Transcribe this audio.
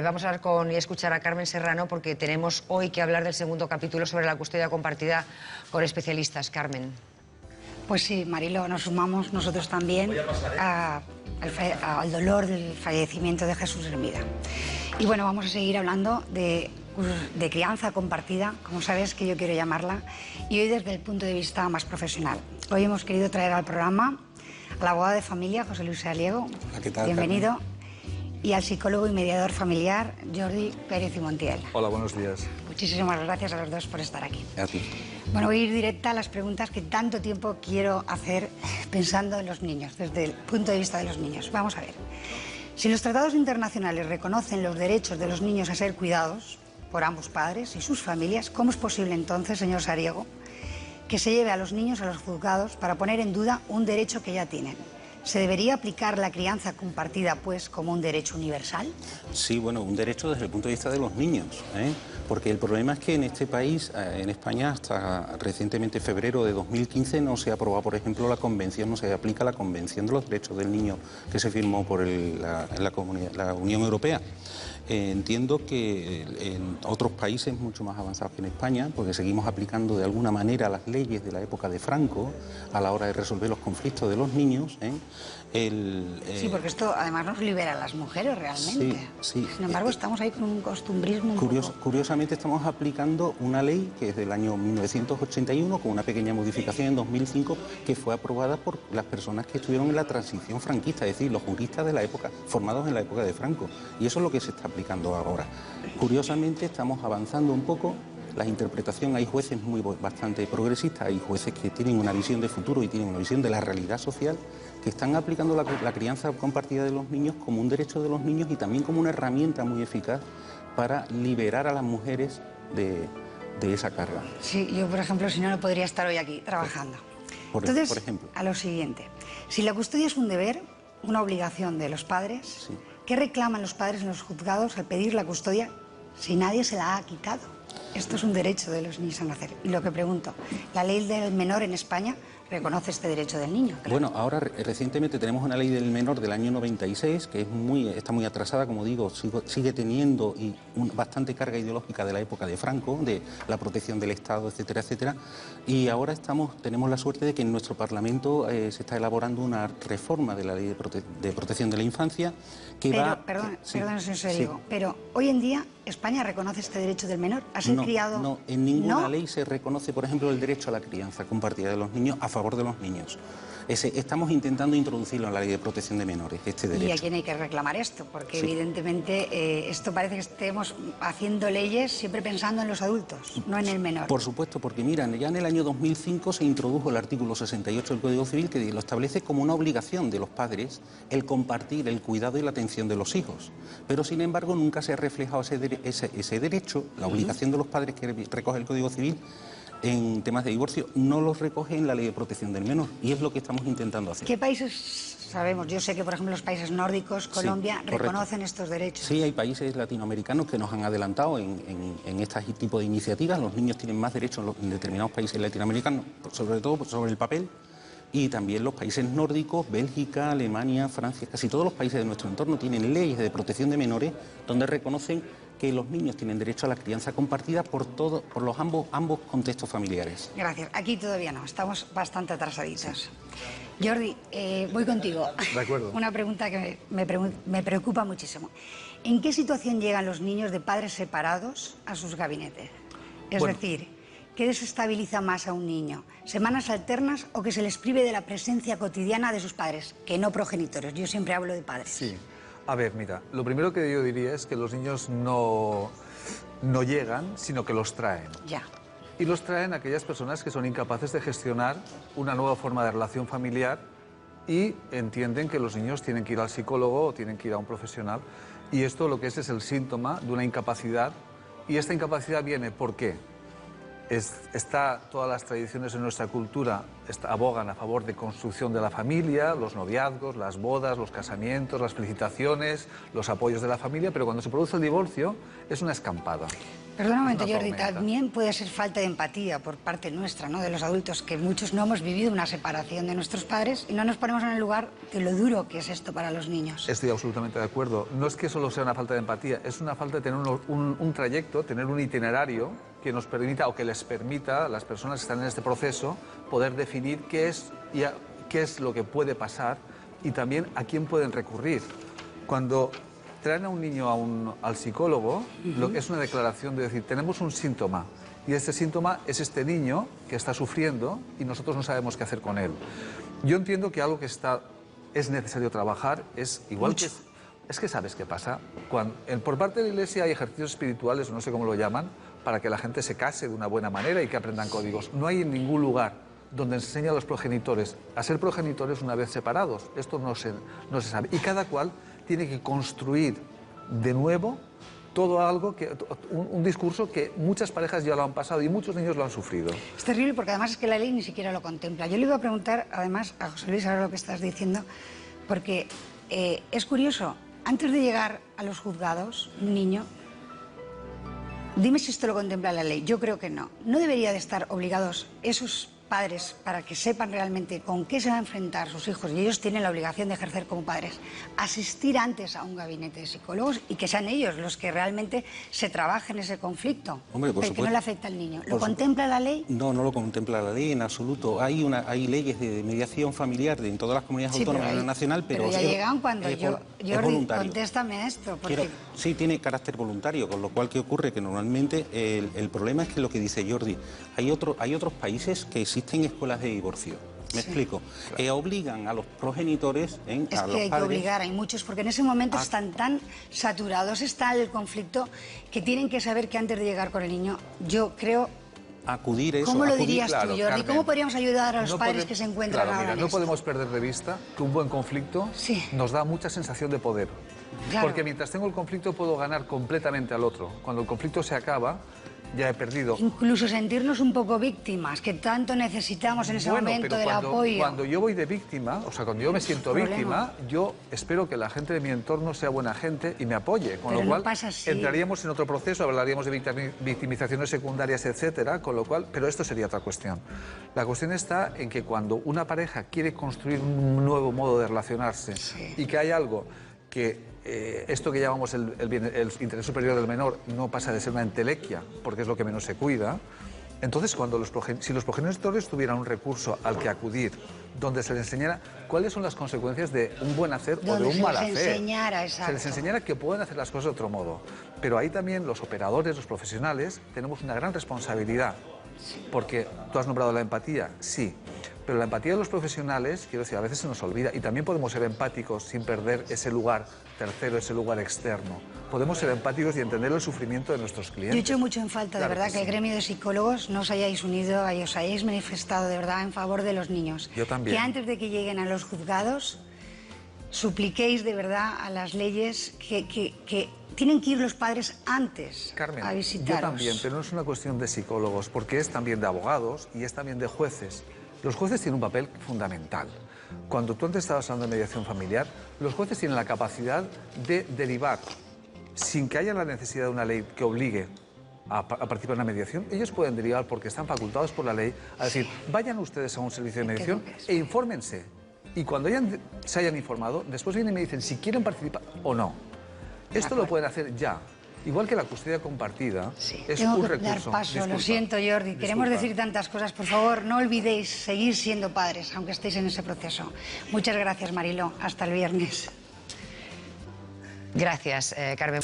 Vamos a hablar con y escuchar a Carmen Serrano porque tenemos hoy que hablar del segundo capítulo sobre la custodia compartida con especialistas. Carmen. Pues sí, Marilo, nos sumamos nosotros también al dolor del fallecimiento de Jesús Hermida. Y bueno, vamos a seguir hablando de crianza compartida, como sabes que yo quiero llamarla, y hoy desde el punto de vista más profesional. Hoy hemos querido traer al programa al abogado de familia, José Luis Saliego. Hola, ¿qué tal, bienvenido. Carmen? Y al psicólogo y mediador familiar, Jordi Pérez y Montiel. Hola, buenos días. Muchísimas gracias a los dos por estar aquí. A ti. Bueno, voy a ir directa a las preguntas que tanto tiempo quiero hacer pensando en los niños, desde el punto de vista de los niños. Vamos a ver. Si los tratados internacionales reconocen los derechos de los niños a ser cuidados por ambos padres y sus familias, ¿cómo es posible entonces, señor Saliego, que se lleve a los niños a los juzgados para poner en duda un derecho que ya tienen? ¿Se debería aplicar la crianza compartida, pues, como un derecho universal? Sí, bueno, un derecho desde el punto de vista de los niños, porque el problema es que en este país, en España, hasta recientemente febrero de 2015, no se ha aprobado, por ejemplo, la Convención, no se aplica la Convención de los Derechos del Niño que se firmó por la Unión Europea. Entiendo que en otros países mucho más avanzados que en España, porque seguimos aplicando de alguna manera las leyes de la época de Franco a la hora de resolver los conflictos de los niños. Sí, porque esto además nos libera a las mujeres realmente. Sí. Sin embargo, estamos ahí con un costumbrismo Curiosamente estamos aplicando una ley que es del año 1981 con una pequeña modificación en 2005 que fue aprobada por las personas que estuvieron en la transición franquista, es decir, los juristas de la época, formados en la época de Franco. Y eso es lo que se está aplicando ahora. Curiosamente estamos avanzando un poco. La interpretación, hay jueces bastante progresistas, hay jueces que tienen una visión de futuro y tienen una visión de la realidad social, que están aplicando la crianza compartida de los niños como un derecho de los niños y también como una herramienta muy eficaz para liberar a las mujeres de esa carga. Sí, yo, por ejemplo, si no, no podría estar hoy aquí trabajando. Entonces, por ejemplo, a lo siguiente, si la custodia es un deber, una obligación de los padres, sí. ¿Qué reclaman los padres en los juzgados al pedir la custodia si nadie se la ha quitado? Esto es un derecho de los niños a nacer. Y lo que pregunto, ¿la ley del menor en España reconoce este derecho del niño? Claro. Bueno, ahora recientemente tenemos una ley del menor del año 96, que está muy atrasada, como digo, sigue teniendo bastante carga ideológica de la época de Franco, de la protección del Estado, etcétera, etcétera. Y ahora tenemos la suerte de que en nuestro Parlamento se está elaborando una reforma de la ley de protección de la infancia que Perdón, señor Saliego, pero hoy en día España reconoce este derecho del menor a ser criado. No, en ninguna ley se reconoce, por ejemplo, el derecho a la crianza compartida de los niños a favor de los niños. Estamos intentando introducirlo en la ley de protección de menores, este derecho. ¿Y a quién hay que reclamar esto? Porque evidentemente esto parece que estemos haciendo leyes siempre pensando en los adultos, no en el menor. Por supuesto, porque mira, ya en el año 2005 se introdujo el artículo 68 del Código Civil que lo establece como una obligación de los padres el compartir el cuidado y la atención de los hijos. Pero sin embargo nunca se ha reflejado ese derecho, la obligación de los padres que recoge el Código Civil en temas de divorcio, no los recoge en la ley de protección del menor, y es lo que estamos intentando hacer. ¿Qué países sabemos? Yo sé que, por ejemplo, los países nórdicos, Colombia, reconocen estos derechos. Sí, hay países latinoamericanos que nos han adelantado en este tipo de iniciativas. Los niños tienen más derechos en determinados países latinoamericanos, sobre todo sobre el papel, y también los países nórdicos, Bélgica, Alemania, Francia, casi todos los países de nuestro entorno tienen leyes de protección de menores donde reconocen que los niños tienen derecho a la crianza compartida por los ambos contextos familiares. Gracias. Aquí todavía no, estamos bastante atrasaditos. Sí. Jordi, voy contigo. De acuerdo. Una pregunta que me preocupa muchísimo. ¿En qué situación llegan los niños de padres separados a sus gabinetes? Es decir, ¿qué desestabiliza más a un niño? ¿Semanas alternas o que se les prive de la presencia cotidiana de sus padres, que no progenitores? Yo siempre hablo de padres. Sí. A ver, mira, lo primero que yo diría es que los niños no llegan, sino que los traen. Ya. Y los traen aquellas personas que son incapaces de gestionar una nueva forma de relación familiar y entienden que los niños tienen que ir al psicólogo o tienen que ir a un profesional. Y esto lo que es el síntoma de una incapacidad. Y esta incapacidad viene, ¿por qué? Todas las tradiciones en nuestra cultura abogan a favor de construcción de la familia, los noviazgos, las bodas, los casamientos, las felicitaciones, los apoyos de la familia, pero cuando se produce el divorcio es una escampada. Perdona un momento, Es una Jordi, tormenta. también puede ser falta de empatía por parte nuestra, ¿no?, de los adultos, que muchos no hemos vivido una separación de nuestros padres y no nos ponemos en el lugar de lo duro que es esto para los niños. Estoy absolutamente de acuerdo. No es que solo sea una falta de empatía, es una falta de tener un trayecto, tener un itinerario que nos permita o que les permita a las personas que están en este proceso poder definir qué es lo que puede pasar y también a quién pueden recurrir. Cuando traen a un niño al psicólogo, es una declaración de decir, tenemos un síntoma y este síntoma es este niño que está sufriendo y nosotros no sabemos qué hacer con él. Yo entiendo que algo que es necesario trabajar es igual Mucho. Es que sabes qué pasa. Por parte de la Iglesia hay ejercicios espirituales, no sé cómo lo llaman, para que la gente se case de una buena manera y que aprendan códigos. No hay en ningún lugar donde enseña a los progenitores a ser progenitores una vez separados. Esto no se sabe. Y cada cual tiene que construir de nuevo un discurso que muchas parejas ya lo han pasado y muchos niños lo han sufrido. Es terrible porque además es que la ley ni siquiera lo contempla. Yo le iba a preguntar además a José Luis ahora lo que estás diciendo, porque es curioso, antes de llegar a los juzgados, un niño, dime si esto lo contempla la ley, yo creo que no. No debería de estar obligados esos padres, para que sepan realmente con qué se van a enfrentar sus hijos, y ellos tienen la obligación de ejercer como padres, asistir antes a un gabinete de psicólogos y que sean ellos los que realmente se trabajen ese conflicto. Hombre, por pero que supuesto. no le afecta al niño. ¿Lo Por contempla la ley? No, no lo contempla la ley en absoluto. Hay leyes de mediación familiar en todas las comunidades Sí, autónomas pero a nivel ahí- nacional, pero ya es- llegan cuando es yo... es Jordi, voluntario. contéstame esto, porque... Sí, tiene carácter voluntario, con lo cual, ¿qué ocurre? Que normalmente el problema es que lo que dice Jordi, hay otros países que existen escuelas de divorcio. ¿Me explico? Obligan a los progenitores, Es a que los hay que padres... obligar, hay muchos, porque en ese momento están tan saturados, está el conflicto, que tienen que saber que antes de llegar con el niño, yo creo... Acudir eso, ¿Cómo lo acudir- dirías claro, tú, Jordi? Carmen. ¿Cómo podríamos ayudar a los No padres podemos- que se encuentran claro, ahora mira, en no esto? podemos perder de vista que un buen conflicto Sí. nos da mucha sensación de poder. Claro. Porque mientras tengo el conflicto puedo ganar completamente al otro. Cuando el conflicto se acaba, ya he perdido. Incluso sentirnos un poco víctimas, que tanto necesitamos en ese momento pero del apoyo. cuando yo voy de víctima, o sea, cuando yo me siento problema. víctima, yo espero que la gente de mi entorno sea buena gente y me apoye. Con Pero lo no cual, pasa así. entraríamos en otro proceso, hablaríamos de victimizaciones secundarias, etcétera, con lo cual, pero esto sería otra cuestión. La cuestión está en que cuando una pareja quiere construir un nuevo modo de relacionarse y que hay algo que esto que llamamos el interés superior del menor no pasa de ser una entelequia, porque es lo que menos se cuida. Entonces, si los progenitores tuvieran un recurso al que acudir, donde se les enseñara cuáles son las consecuencias de un buen hacer o de Donde un se mal les hacer. enseñara, Se les exacto. enseñara que pueden hacer las cosas de otro modo. Pero ahí también los operadores, los profesionales, tenemos una gran responsabilidad. Porque tú has nombrado la empatía, sí. Pero la empatía de los profesionales, quiero decir, a veces se nos olvida. Y también podemos ser empáticos sin perder ese lugar tercero, ese lugar externo. Podemos ser empáticos y entender el sufrimiento de nuestros clientes. Yo echo mucho en falta, Claro de verdad, que que el sí. gremio de psicólogos no os hayáis unido, os hayáis manifestado de verdad en favor de los niños. Yo también. Que antes de que lleguen a los juzgados, supliquéis de verdad a las leyes que tienen que ir los padres antes Carmen, a visitaros. yo también, pero no es una cuestión de psicólogos, porque es también de abogados y es también de jueces. Los jueces tienen un papel fundamental. Cuando tú antes estabas hablando de mediación familiar, los jueces tienen la capacidad de derivar, sin que haya la necesidad de una ley que obligue a participar en la mediación, ellos pueden derivar porque están facultados por la ley a decir, vayan ustedes a un servicio de mediación e infórmense. Y cuando se hayan informado, después vienen y me dicen si quieren participar o no. Esto lo pueden hacer ya. Igual que la custodia compartida es Tengo un que recurso. dar paso, lo Disculpa. siento, Jordi. Queremos Disculpa. decir tantas cosas. Por favor, no olvidéis seguir siendo padres, aunque estéis en ese proceso. Muchas gracias, Mariló. Hasta el viernes. Gracias, Carmen.